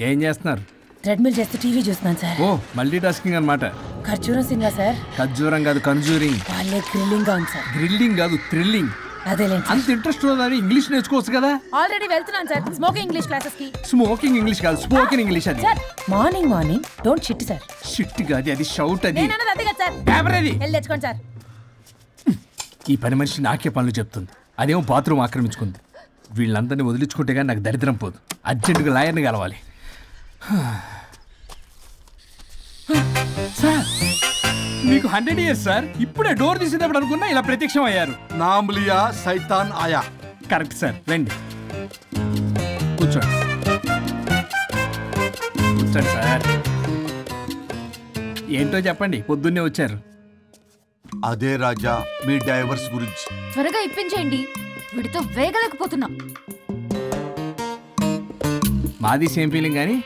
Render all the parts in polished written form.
ఏం చేస్తున్నారు? ట్రెడ్మిల్ చేస్తూ టీవీ చూస్తున్నాను సార్. ఓ మల్టీ టాస్కింగ్ అన్నమాట. ఖర్జూరం సింగా సార్. ఖర్జూరం కాదు కన్జూరింగ్. వాళ్ళే గ్రిల్లింగ్ గా ఉంది సార్. గ్రిల్లింగ్ కాదు థ్రిల్లింగ్. అదేలేండి. అంత ఇంట్రెస్ట్ ఉన్నదని ఇంగ్లీష్ నేర్చుకోవచ్చు కదా. ఆల్రెడీ వెళ్తున్నాను సార్ స్మోకింగ్ ఇంగ్లీష్ క్లాసెస్ కి. స్మోకింగ్ ఇంగ్లీష్ కాదు స్పోకెన్ ఇంగ్లీష్ అది. Sir morning don't shit sir. Shit కాదు అది షౌట్ అది. నేను అన్నది అదే కదా సార్. పేపర్ అది. వెళ్ళి తెచ్చుకోండి సార్. ఈ పని మనిషి నాకే పనులు చెప్తుంది. అదేమో బాత్రూమ్ ఆక్రమించుకుంది. వీళ్ళందరినీ వదిలించుకుంటే కానీ నాకు దరిద్రం పోదు. అర్జెంటుగా లాయర్ని కలవాలి. సార్ మీకు 100 years సార్. ఇప్పుడే డోర్ తీసేటప్పుడు అనుకున్నా ఇలా ప్రత్యక్షం అయ్యారు. నామ్ లియా సైతాన్ ఆయా. Correct sir. రండి కూర్చోండి. కూర్చోండి సార్. ఏంటో చెప్పండి, పొద్దున్నే వచ్చారు. అదే రాజా మీ డైవర్స్ గురించి. త్వరగా ఇప్పించేయండి, వీడితో వేగలేకపోతున్నా. మాది సేమ్ ఫీలింగ్ కానీ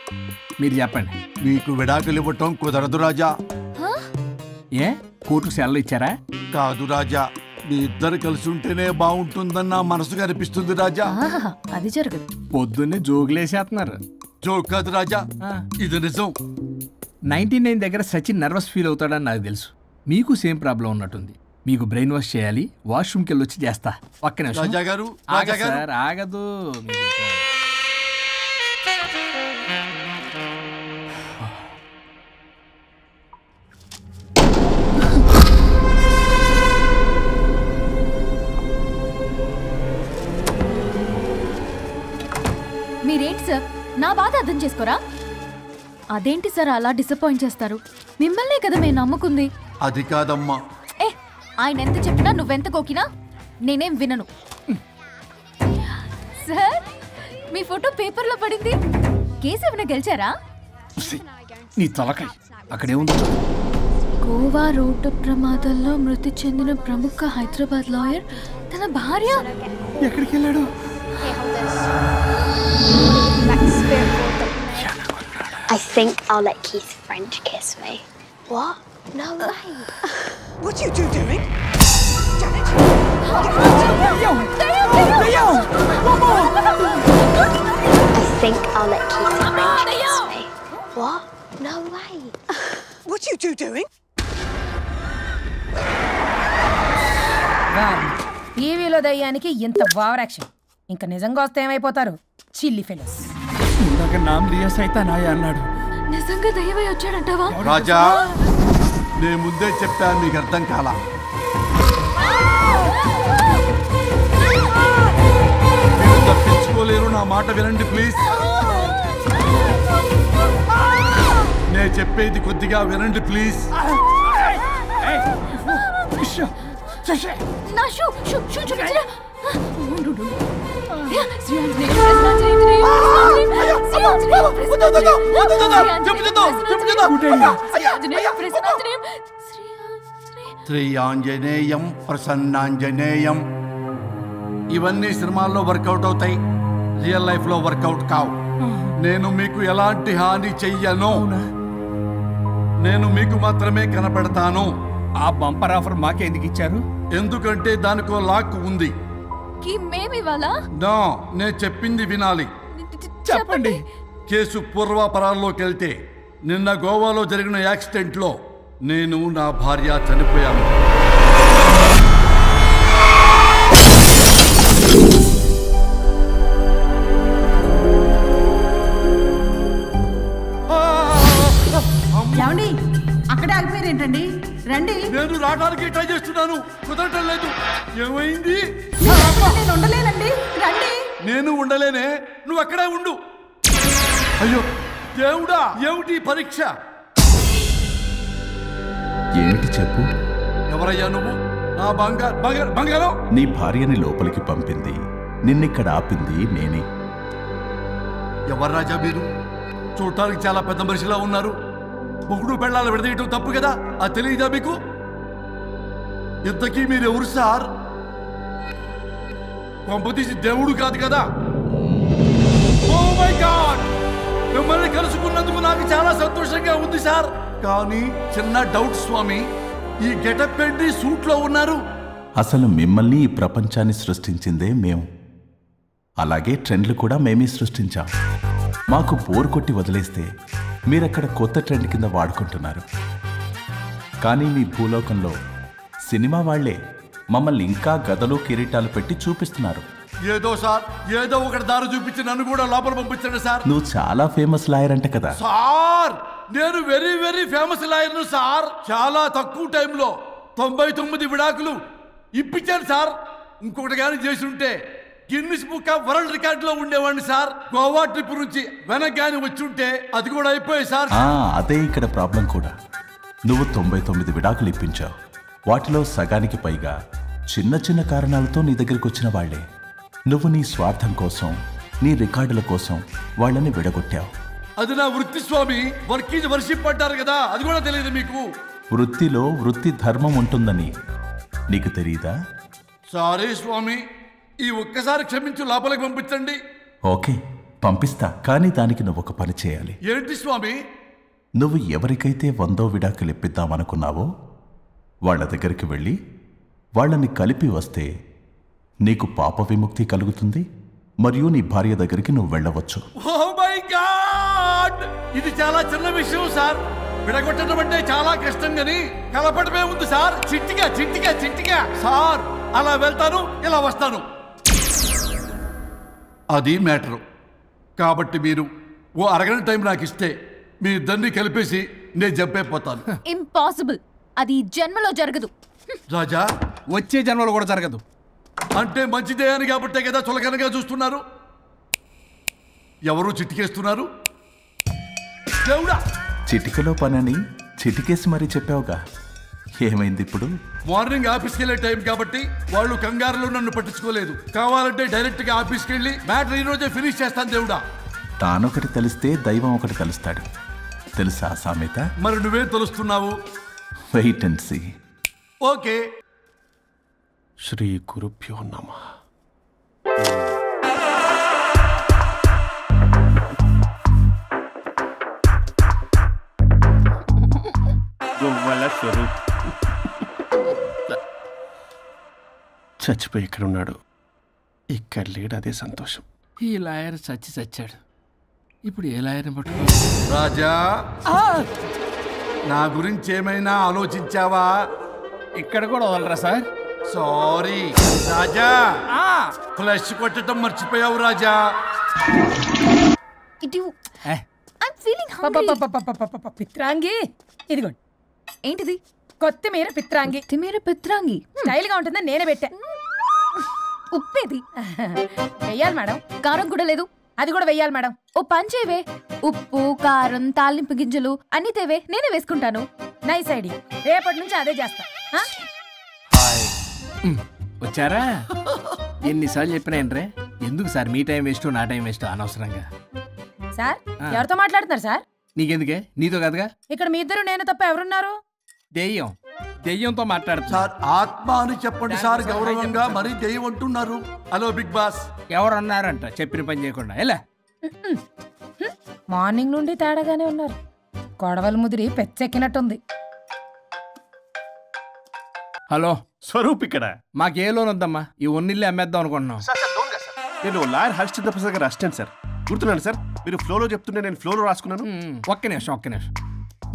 మీరు చెప్పండి. మీకు విడాకులు ఇవ్వటం కుదరదు రాజా. ఏ కోర్టుకు సెలవు ఇచ్చారా? కాదు రాజా, మీ ఇద్దరు కలిసి ఉంటేనే బాగుంటుందని నా మనసుకు అనిపిస్తుంది రాజా. అది జరగదు. పొద్దున్నే జోగులేసేస్తున్నారు. జోక్ కాదు రాజా, ఇది నిజం. 99 దగ్గర సచిన్ నర్వస్ ఫీల్ అవుతాడని నాకు తెలుసు. మీకు సేమ్ ప్రాబ్లం ఉన్నట్టుంది. మీకు బ్రెయిన్ వాష్ చేయాలి. వాష్రూమ్కి వెళ్ళి వచ్చి చేస్తా. పక్కన రాజా గారు సార్ ఆగదు. మీరేంటి సార్ నా బాధ అర్థం చేసుకోరా? అదేంటి సార్ అలా డిసప్పాయింట్ చేస్తారు? మిమ్మల్నే కదా మేము నమ్ముకుంది. అది కాదమ్మా. ఆయన ఎంత చెప్పినా నువ్వెంత కోకినా నేనేం వినను. సార్ మీ ఫోటో పేపర్లో పడింది. కేసు ఏమైనా గెలిచారా? నీ తలకాయ అక్కడేముంది? గోవా రోడ్డు ప్రమాదంలో మృతి చెందిన ప్రముఖ హైదరాబాద్ లాయర్ తన భార్య ఎక్కడికి వెళ్ళాడు? I think I'll let Keith's friend kiss me. What? No way. What are you doing? Janet! I think I'll let Keith's friend kiss me. What? No way. What are you doing? టీవీలో దయ్యానికి ఇంత over action. ఇంకా నిజంగా వస్తే ఏమైపోతారు? చిల్లి fellows. ఇందాక నామ్ లియా సైతాన్ ఆయా అన్నాడు. నిజంగా దయ్యమై వచ్చాడంటావా? రాజా నేను ముందే చెప్పాను, మీకు అర్థం కాలా. మీరు తప్పించుకోలేరు, నా మాట వినండి ప్లీజ్. నేను చెప్పేది కొద్దిగా వినండి ప్లీజ్. నా షూ చూపించరా? శ్రీ ఆంజనేయం ప్రసన్నాంజనేయం. ఇవన్నీ సినిమాల్లో వర్కౌట్ అవుతాయి, రియల్ లైఫ్ లో వర్కౌట్ కావు. నేను మీకు ఎలాంటి హాని చెయ్యను. నేను మీకు మాత్రమే కనపడతాను. ఆ బంపర్ ఆఫర్ మాకే ఎందుకు ఇచ్చారు? ఎందుకంటే దానికో లాక్ ఉంది. నో, నేను చెప్పింది వినాలి. చెప్పండి. కేసు పూర్వాపరాల్లోకి వెళ్తే నిన్న గోవాలో జరిగిన యాక్సిడెంట్లో నేను నా భార్య చనిపోయాను. ఏమండి అక్కడే ఆగిపోయారేంటండి? రండి. నేను రావడానికి ట్రై చేస్తున్నాను, కుదరటం లేదు. ఏమైంది? నేను ఉండలేనండి, రండి. నేను ఉండలేనే, నువ్వు అక్కడే ఉండు. అయ్యో దేవుడా, ఏమిటి పరీక్ష? ఏమిటి చెప్పు? ఎవరయ్యా నువ్వు? నా బంగారం. నీ భార్యని లోపలికి పంపింది, నిన్నిక్కడ ఆపింది నేనే. ఎవరు రాజా మీరు? చూడటానికి చాలా పెద్ద మనిషిలా ఉన్నారు. మొగుడు పెళ్ళాలు విడదీయటం తప్పు కదా, అది తెలియదా మీకు? ఇంతకీ మీరు ఎవరు సార్? పంపతీసి దేవుడు కాదు కదా? ఓ మై గాడ్, మిమ్మల్ని కలుసుకున్నందుకు నాకు చాలా సంతోషంగా ఉంది సార్. కానీ చిన్న డౌట్ స్వామి, ఈ గెటప్ ఏంటి సూట్ లో ఉన్నారు? అసలు మిమ్మల్ని ఈ ప్రపంచాన్ని సృష్టించిందే మేము. అలాగే ట్రెండ్లు కూడా మేమే సృష్టించాం. మాకు బోర్ కొట్టి వదిలేస్తే మీరక్కడ కొత్త ట్రెండ్ కింద వాడుకుంటున్నారు. కానీ మీ భూలోకంలో సినిమా వాళ్లే మమ్మల్ని ఇంకా గదలు కిరీటాలు పెట్టి చూపిస్తున్నారు. ఏదో సార్, ఏదో ఒకటి దారి చూపించి నన్ను కూడా లోపల పంపించండి సార్. నువ్వు చాలా ఫేమస్ లాయర్ అంట కదా సార్? నేను వెరీ వెరీ ఫేమస్ లాయర్ను సార్. చాలా తక్కువ టైంలో 99 విడాకులు ఇప్పించాను సార్. ఇంకొకటి కానీ చేసి ఉంటే Guinness book of world record లో ఉండేవాడిని సార్. గోవా ట్రిప్ నుంచి వెనక్ గాని వచ్చి ఉంటే అది కూడా అయిపోయాయి సార్. అదే ఇక్కడ ప్రాబ్లం కూడా. నువ్వు 99 విడాకులు ఇప్పించావు. వాటిలో సగానికి పైగా చిన్న చిన్న కారణాలతో నీ దగ్గరికి వచ్చిన వాళ్లే. నువ్వు నీ స్వార్థం కోసం, నీ రికార్డుల కోసం వాళ్ళని విడగొట్టావు. అది నా వృత్తి స్వామి. వర్క్ ఈజ్ వర్షిప్ అంటారు కదా, అది కూడా తెలియదు మీకు. వృత్తిలో వృత్తి ధర్మం ఉంటుందని నీకు తెలియదా? సారీ స్వామి, ఈ ఒక్కసారి క్షమించు, లోపలికి పంపించండి. ఓకే, పంపిస్తా. కానీ దానికి నువ్వు ఒక పని చేయాలి. ఏంటి స్వామి? నువ్వు ఎవరికైతే 100వ విడాకులు ఇప్పిద్దామనుకున్నావో వాళ్ళ దగ్గరికి వెళ్ళి వాళ్ళని కలిపి వస్తే నీకు పాప విముక్తి కలుగుతుంది. మరియు నీ భార్య దగ్గరికి నువ్వు వెళ్ళవచ్చు. ఓ మై గాడ్, ఇది చాలా చిన్న విషయం సార్. విడగొట్టడం అంటే చాలా కష్టం గని కలపడమే ఉంది సార్. చిట్టిగా చిట్టిగా చిట్టిగా సార్. అలా వెళ్తాను, ఇలా వస్తాను, అది మ్యాటరు. కాబట్టి మీరు ఓ అరగంట టైం నాకు ఇస్తే మీ ఇద్దరిని కలిపేసి నేను జంపైపోతాను. ఇంపాసిబుల్. అది జన్మలో జరగదు. రాజా, వచ్చే జన్మలో కూడా జరగదు. అంటే మంచిదే అని కాబట్టే కదా చులకనగా చూస్తున్నారు. ఎవరు చిట్టికేస్తున్నారు? దేవుడా, చిటికలో పనని చిటికేసి మరీ చెప్పావుగా. ఏమైంది ఇప్పుడు? మార్నింగ్ ఆఫీస్కి వెళ్ళే టైం కాబట్టి వాళ్ళు కంగారులో నన్ను పట్టించుకోలేదు. కావాలంటే డైరెక్ట్ గా ఆఫీస్కి వెళ్ళి మ్యాటర్ ఈ రోజే ఫినిష్ చేస్తాను. దేవుడా, తానొకటి తెలిస్తే దైవం ఒకటి కలుస్తాడు. తెలుసా సామెత? మరి నువ్వేం తెలుస్తున్నావు? Wait and see. ఓకే. శ్రీ గురుభ్యో నమః. గొవ్వల స్వరూప్ చచ్చిపోయి ఇక్కడ ఉన్నాడు. ఇక్కడ లేడు, అదే సంతోషం. ఈ లాయర్ చచ్చాడు. ఇప్పుడు ఏ లాయర్ని పట్టుకో? రాజా, నా గురించి ఏమైనా ఆలోచించావా? ఇక్కడ కూడా వదలరా సార్? సారీ రాజా, ఫ్లష్ కొట్టడం మర్చిపోయావు రాజా. పిత్రాంగి ఇదిగోండి. ఏంటిది? కొత్తిమీర పిత్రాంగి. కొత్తిమీర పిత్రాంగి స్టైల్ గా ఉంటుందని నేనే పెట్టా. ఉప్పేది వెయ్యాలి మేడం. కారం కూడా లేదు. అది కూడా వెయ్యాలి మేడం. ఓ పంచేవే. ఉప్పు, కారం, తాలింపు గింజలు అన్ని తేవే, నేనే వేసుకుంటాను. Nice idea. రేపటి నుంచి అదే చేస్తా. వచ్చారా? ఎన్నిసార్లు చెప్పినా ఏంట్రే? ఎందుకు సార్ మీ టైం వేస్ట్, నా టైం వేస్ట్ అనవసరంగా? సార్, ఎవరితో మాట్లాడుతున్నారు సార్? నీకెందుకే? నీతో కదగా. ఇక్కడ మీ ఇద్దరు నేను తప్ప ఎవరున్నారు? దెయ్యంతో మాట్లాడుతా సార్. ఆత్మ అని చెప్పండి సార్, గౌరవంగా. మరీ దెయ్యం అంటున్నారు. Hello big boss. ఎవరన్నారంట చెప్పిన పని చేయకుండా? ఎలా? మార్నింగ్ నుండి తేడాగానే ఉన్నారు. కొడవల ముదిరి పెచ్చెక్కినట్టుంది. హలో స్వరూప్ ఇక్కడ. మాకే లోన్ వద్దమ్మా. ఈ ఒన్నిల్లు అమ్మేద్దాం అనుకుంటున్నాం. నేను లాయర్ హరిశ్చంద్ర ప్రసాద్ గారు అసిస్టెంట్ సార్. గుర్తున్నాను సార్, మీరు ఫ్లోలో చెప్తుంటే నేను ఫ్లోలో రాసుకున్నాను. ఒక్క నిమిషం.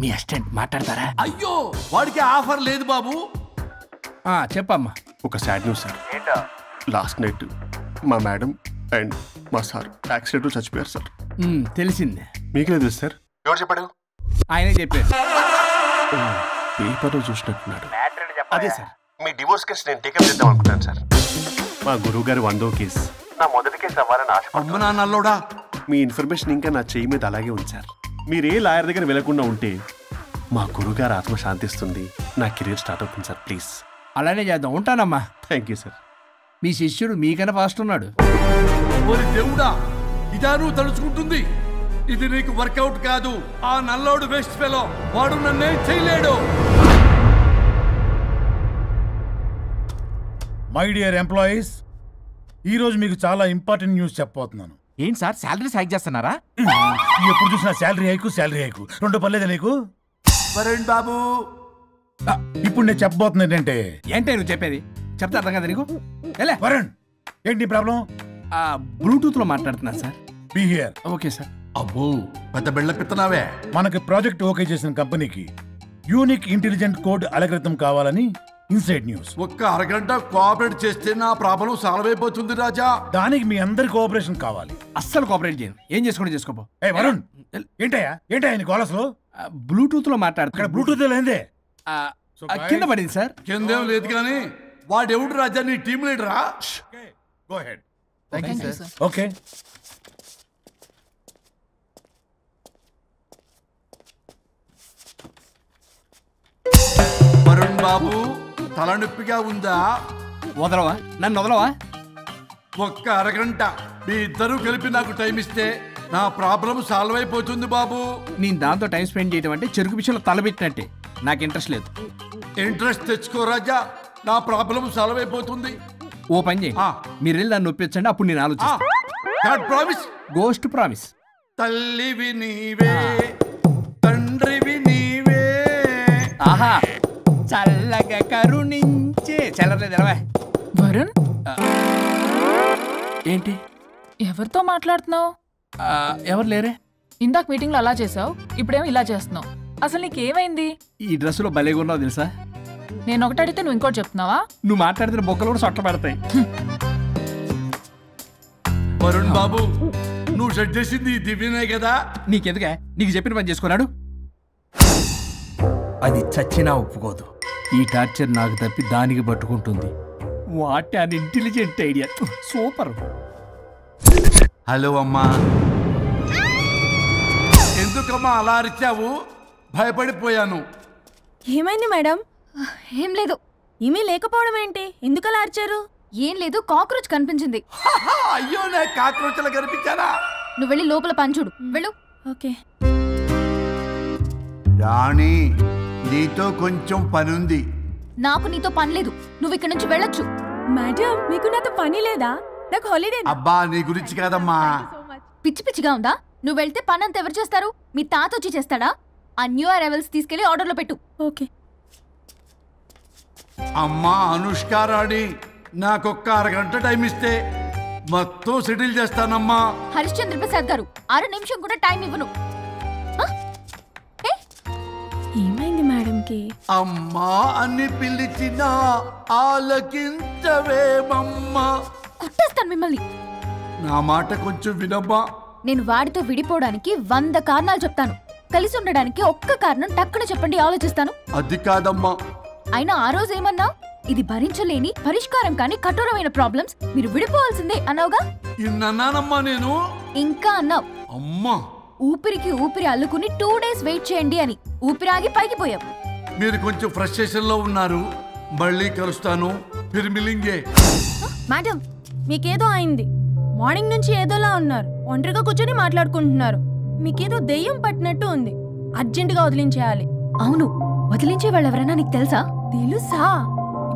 మీ అసిస్టెంట్ మాట్లాడతారా? అయ్యో, వాడికి ఆఫర్ లేదు బాబు. చెప్పమ్మా. ఒక sad news sir. Last night మా మేడం అండ్ మా సార్ యాక్సిడెంట్ చచ్చిపోయారు సార్. తెలిసిందే. మీకే తెలుసు సార్. ఎవరు చెప్పాడు? ఆయనే చెప్పారు. పేపర్లో చూసినట్టున్నాడు. అదే సార్, మీ డివోర్స్ కేసు నేను టేకప్ చేద్దాం అనుకుంటాను సార్. మా గురువు గారు 100వ కేసు నా మొదటి కేసు అవ్వాలని ఆశ. అమ్మ నాన్నల్లోడా, మీ ఇన్ఫర్మేషన్ ఇంకా నా చెయ్యి మీద అలాగే ఉంది సార్. మీరే లాయర్ దగ్గర వెళ్లకుండా ఉంటే మా గురువుగారు ఆత్మ శాంతిస్తుంది. నా కెరీర్ స్టార్ట్ అవుతుంది సార్. ప్లీజ్ అలానే చేద్దాం. ఉంటానమ్మా. Thank you sir. మీ శిష్యుడు మీకన్నా ఫాస్ట్ ఉన్నాడు. ఓరి దేవుడా, ఇదా నువ్వు తలుచుకుంటుంది? ఇది నీకు వర్కౌట్ కాదు. ఆ నల్లోడు వేస్ట్ ఫెలో, వాడు నన్నేం చేయలేడు. మై డియర్ ఎంప్లాయీస్, ఈరోజు మీకు చాలా ఇంపార్టెంట్ న్యూస్ చెప్పబోతున్నాను. ఏంటి సార్, శాలరీస్ హైక్ చేస్తున్నారా? ఎప్పుడు చూసినా శాలరీ హైకు రెండు పర్లేదా నీకు? వరుణ్ బాబు, ఇప్పుడు నేను చెప్పబోతున్నా ఏంటంటే. ఏంటే నువ్వు చెప్పేది? చెప్తా అర్థం కదా నీకు? వరుణ్, ఏంటి ప్రాబ్లం? బ్లూటూత్ లో మాట్లాడుతున్నా sir. Be here. Okay sir. అబ్బో పెద్ద బిళ్ళ పిత్తనావే. మనకి ప్రాజెక్ట్ ఓకే చేసిన కంపెనీకి యూనిక్ ఇంటెలిజెంట్ కోడ్ అలకృతం కావాలని ఇన్సైడ్ న్యూస్. ఒక్క అరగంట కోఆపరేట్ చేస్తే నా ప్రాబ్లం సాల్వ్ అయిపోతుంది రాజా. దానికి మీ అందరి కోఆపరేషన్ కావాలి. అస్సలు కోఆపరేట్ చేయను. ఏం చేసుకోండి చేసుకోపో. ఏ వరుణ్, ఏంటయ్యా నీకు అసలు? బ్లూటూత్ లో మాట్లాడుతున్నా. ఇక్కడ బ్లూటూత్ లేదే. కింద పడింది సార్. కిందేం లేదు కానీ వాడెవడు రాజా నీ టీం లీడరా? Go ahead. Thank you sir. Okay. Varun babu తలనొప్పిగా ఉందా? వదలవా, నన్ను వదలవా. ఒక్క అరగంట మీ ఇద్దరూ కలిపి నాకు టైం ఇస్తే నా ప్రాబ్లం సాల్వ్ అయిపోతుంది బాబు. నేను దాంతో టైం స్పెండ్ చేయడం అంటే చెరుకు విషయంలో తలబెట్టినట్టే. నాకు ఇంట్రెస్ట్ లేదు. ఇంట్రెస్ట్ తెచ్చుకో రాజా, నా ప్రాబ్లం సాల్వ్ అయిపోతుంది. ఓ పని చేయి, మీరు వెళ్ళి నన్ను ఒప్పించండి, అప్పుడు నేను ఆలోచిస్తాను. ప్రామిస్. Ghost promise. తల్లివి నీవే, తండ్రివి నీవే. ఆహా, చల్లగా కరుణించే. చల్లలేదు ఎలవా. వరుణ్, ఏంటి ఎవరితో మాట్లాడుతున్నావు? ఎవరు లేరే. ఇందాక మీటింగ్ లో అలా చేసావు, ఇప్పుడేమో ఇలా చేస్తున్నావు. అసలు నీకేమైంది? ఈ డ్రెస్ లో భలేగా ఉన్నావు తెలుసా. నేను ఒకటి అడిగితే నువ్వు ఇంకోటి చెప్తున్నావా? నువ్వు మాట్లాడితే బొక్కలు కూడా సొట్ట పెడతాయి. వరుణ్ బాబు, నువ్వు సెట్ చేసింది దివ్యనే కదా. నీకెందుకే, నీకు చెప్పిన పని చేసుకున్నాడు. అది చచ్చినా ఒప్పుకోదు. ఈ టార్చర్ నాకు తప్పి దానికి పట్టుకుంటుంది. What an intelligent idea. Super. Hello అమ్మా. ఎందుకమ్మా అలా అరిచావు? భయపడిపోయాను. ఏమైంది మేడం? ఏం లేదు. ఏమీ లేకపోవడం ఏంటి? ఎందుకు అలా అరిచారు? ఏం లేదు, కాక్రోచ్ కనిపించింది. అయ్యో, నేను కాక్రోచ్లు కనిపించానా? నువ్వు వెళ్ళి లోపల పని చూడు. వెళ్ళు. ఓకే. రాణి, నీతో కొంచెం పనుంది. నాకు నీతో పని లేదు. నువ్వు ఇక్కడ నుంచి వెళ్ళొచ్చు. మేడం, మీకు నాతో పని లేదా? నాకు హాలిడే. అబ్బా, నీ గురించి కాదమ్మా. పిచ్చి పిచ్చిగా ఉందా? నువ్వు వెళ్తే పని అంతా ఎవరు చేస్తారు? మీ తాత వచ్చి చేస్తాడా? ఆ న్యూ అరైవల్స్ తీసుకెళ్లి ఆర్డర్లో పెట్టు. ఓకే. అమ్మా అనుష్క రాణి, నాకొక్క అరగంట టైం ఇస్తే మొత్తం సెటిల్ చేస్తానమ్మా. హరిశ్చంద్ర ప్రసాద్ గారు, 6 నిమిషం కూడా టైం ఇవ్వను. ఏమైంది మేడంకి? అమ్మా అని పిలిచిన ఆలకించవేమమ్మా. కొట్టేస్తాను మిమ్మల్ని. నా మాట కొంచెం వినమ్మా. నేను వాడితో విడిపోవడానికి 100 కారణాలు చెప్తాను. కలిసి ఉండడానికి ఒక్క కారణం టక్కున చెప్పండి, ఆలోచిస్తాను. అది కాదమ్మా. అయినా ఆ రోజు ఏమన్నా? ఇది భరించలేని, పరిష్కారం కాని కఠోరమైన ప్రాబ్లమ్స్, మీరు విడిపోవాల్సిందే అన్నావుగా. ఇన్నానమ్మా నేను. ఇంకా అన్నావు. అమ్మా, ఊపిరికి ఊపిరి అల్లుకుని 2 days వెయిట్ చేయండి అని. ఊపిరాగి పైకి పోయావు. మీరు కొంచెం ఫ్రస్ట్రేషన్ లో ఉన్నారు. మళ్ళీ కలుస్తాను. ఫిర్మిలింగే. మేడం, మీకేదో అయింది. మార్నింగ్ నుంచి ఏదోలా ఉన్నారు. ఒంటరిగా కూర్చొని మాట్లాడుకుంటున్నారు. మీకేదో దెయ్యం పట్టినట్టు ఉంది. అర్జెంటుగా వదిలించేయాలి. అవును, వదిలించే వాళ్ళు ఎవరైనా నీకు తెలుసా? తెలుసా?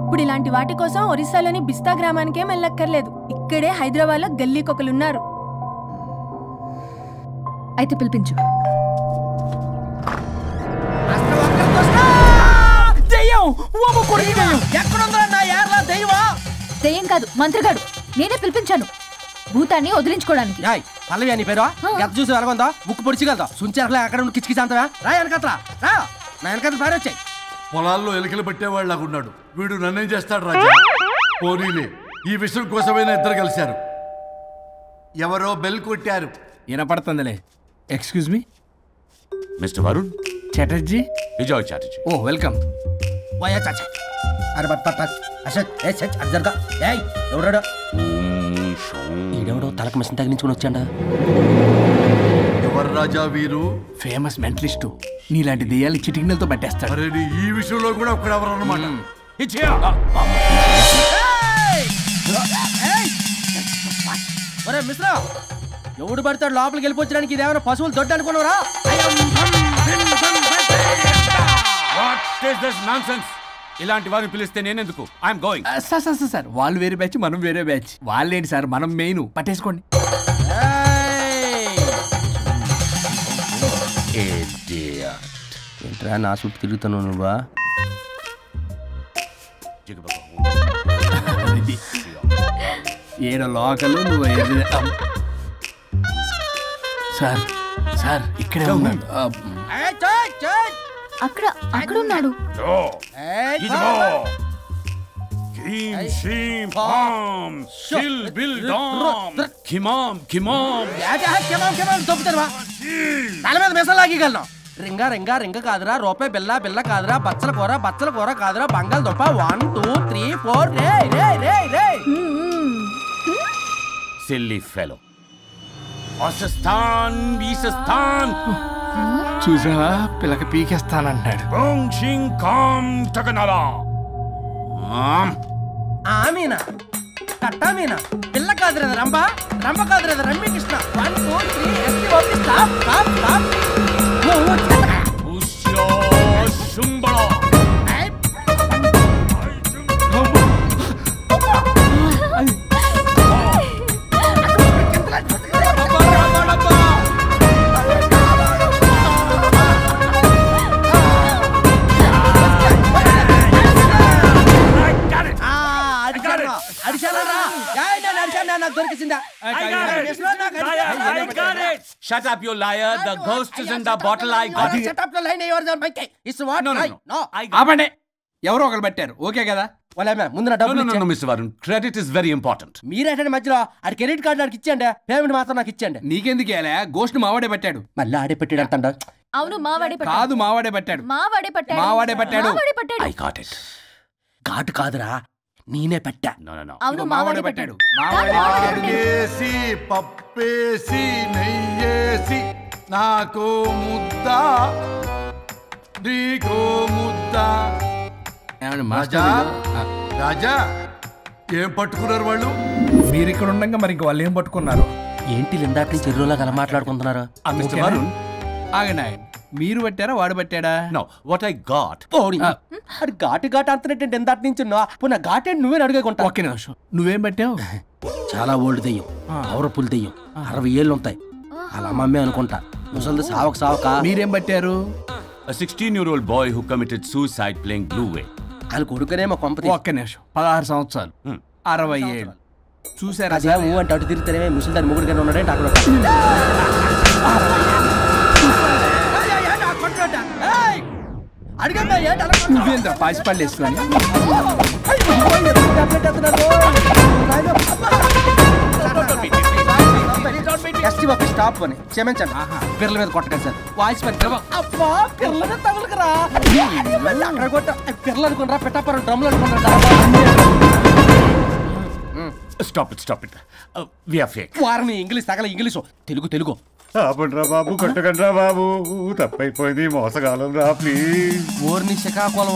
ఇప్పుడు ఇలాంటి వాటి కోసం ఒరిస్సాలోని బిస్తా గ్రామానికేం వెళ్ళక్కర్లేదు. ఇక్కడే హైదరాబాద్ లో గల్లీకొకలున్నారు. అయితే పిలిపించు. దెయ్యం కాదు, మంత్రిగాడు. నేనే పిలిపించాను భూతాన్ని వదిలించుకోవడానికి. పల్లవి అని పేరు చూసి వెలగొందా ముక్కు పొడిచిగలదా సుంచరలే అక్కడ కిచకిచ అంతవా రా వెనకట్రా రా నా వెనకట్ల పారి వచ్చాయి. పొలాల్లో ఎలుకలు పట్టేవాళ్ళలాగున్నాడు వీడు. నన్నేం చేస్తాడు రాజా? పోనీలే, ఈ విషయం కోసమైనా ఇద్దరు కలిశారు. ఎవరో బెల్ కొట్టారు. వినపడుతుందిలే. Excuse me, mister Varun Chatterjee. Vijay Chatterjee. Oh, welcome. వయా చాచా అరే బట్ పట్ అశోక్ ఏ సెట్ అర్జర్గా ఏయ్ ఎవరాడు? ఈడెవడో తలకు మిషన్ తగిలించుకుని వచ్చాడా? ఎవరు రాజా వీరు? Famous mentalist. నీలాంటి దెయ్యాలు చిటికినలతో పట్టేస్తాడు. అరే, ఈ విషయంలో కూడా ఒకడెవరు అన్నమాట. ఒరే మిశ్రా, ఎవడు పడతాడు లోపలికి వెళ్ళిపోవడానికి? ఇదేమైనా పశువులు దొడ్డు అనుకున్నారా? ఇలాంటి వారిని పిలిస్తే నేనెందుకు? I'm going. సార్ వాళ్ళు వేరే బ్యాచ్, మనం వేరే బ్యాచ్. వాళ్ళేంటి సార్, మనం మెయిన్. పట్టేసుకోండి. ఏంట్రా నా చుట్టూ తిరుగుతున్నావు నువ్వా? ఏడో లోకలు నువ్వు. సార్ సార్ ఇక్కడే ఉన్నాడు. అక్కడ అక్కడ ఉన్నాడు. Kim Shim Pam Shil Bil Dom Kimam Kimam తల మీద మెసలు లాగగలను. రింగా రింగా రింగ కాదురా, రూపాయి బిల్ల బిల్ల కాదురా, బచ్చల కూర కాదురా, బంగాళదుంప 1 2 3 4 రే రే రే రే. Silly fellow. Asistan Bisistan చూసావా పిల్లకి పీకేస్తానంటాడు. Bong Shing Kam Takanala. Amina కట్టామీనా పిల్ల కాదురా రంభ, రంభ కాదురా Ramya Krishna. 1 2 3 ST OP stop stop stop. Usya Shumbala. Shut up, you liar. The ghost is in the bottle. I got it. Shut up the line. It's what? No. ఆపండి, ఎవరో ఒకరు పెట్టారు. Okay కదా? ముందు నా డబ్బులు No, Mr. Varun. Credit is very important. మీరేటండి మధ్యలో ఆడి credit card నాకు ఇచ్చేయండి, పేమెంట్ మాత్రం నాకు ఇచ్చేయండి. నీకెందుకు ఇలా గోష్ట్ మావాడే పెట్టాడు. మళ్ళీ ఆడే పెట్టాడు అంట. అవును మావాడే పట్టాడు. కాదు మావాడే పెట్టాడు. మావాడే పట్టాడు. మావాడే పట్టాడు. I got it. ఘాటు కాదురా, నేనే పెట్టా. No. అవును మావాడే పట్టాడు. ఆగేసి పప్పేసి నెయ్యేసి నాకు ముద్ద నీకో ముద్ద. రాజా ఏం పట్టుకున్నారు వాళ్ళు? మీరు ఇక్కడ ఉండగా మరి ఇంక వాళ్ళు ఏం పట్టుకున్నారు? ఏంటి లిందాటి చెరువులో కల మాట్లాడుకుంటున్నారు? Mr. Varun. ఆగండి, మీరు పట్టారా వాడు పట్టాడా? No, what I got. అది ఘాటు అంతనేంటి ఎందాటి నుంచి పునః ఘాటేంటి నువ్వే అడిగేకుంటా. ఒక్క నిమిషం, నువ్వేం పట్టావు? చాలా ఓల్డ్ దెయ్యం, పవర్ఫుల్ దెయ్యం, 60 ఏళ్ళు ఉంటాయి. అలా అమ్మమ్మే అనుకుంటా. ముసలిది సావక మీరేం పట్టారు? A 16-year-old boy who committed suicide playing Blue Whale. వాళ్ళు కొడుకునేమో కొంపతి. ఒక్క నిమిషం, 16 సంవత్సరాలు, 60 ఏళ్ళు చూసారా? అదే అంటే అటు తిరిగితేనే ముసలి దాని ముగ్గురు ఉన్నాడంటే అక్కడ. నువ్వేంద్ర పాసిపళ్ళు వేసుకొని స్టాప్ అని క్షమించండి. పిల్లల మీద కొట్టగా సార్ వాయిస్ పిల్లల మీద తగులుకురా అక్కడ కొట్ట పిల్లలు అనుకున్నారా, పెట్టాపరం డ్రమ్లు అనుకున్నారా. Stop it. We are fake. వారిని ఇంగ్లీష్ తగల ఇంగ్లీషు తెలుగు. ఆపండ్రా బాబు, కొట్టకండ్రా బాబు, తప్పైపోయింది, మోసగాలం రా ప్లీజ్. ఊరిని శ్రీకాకుళం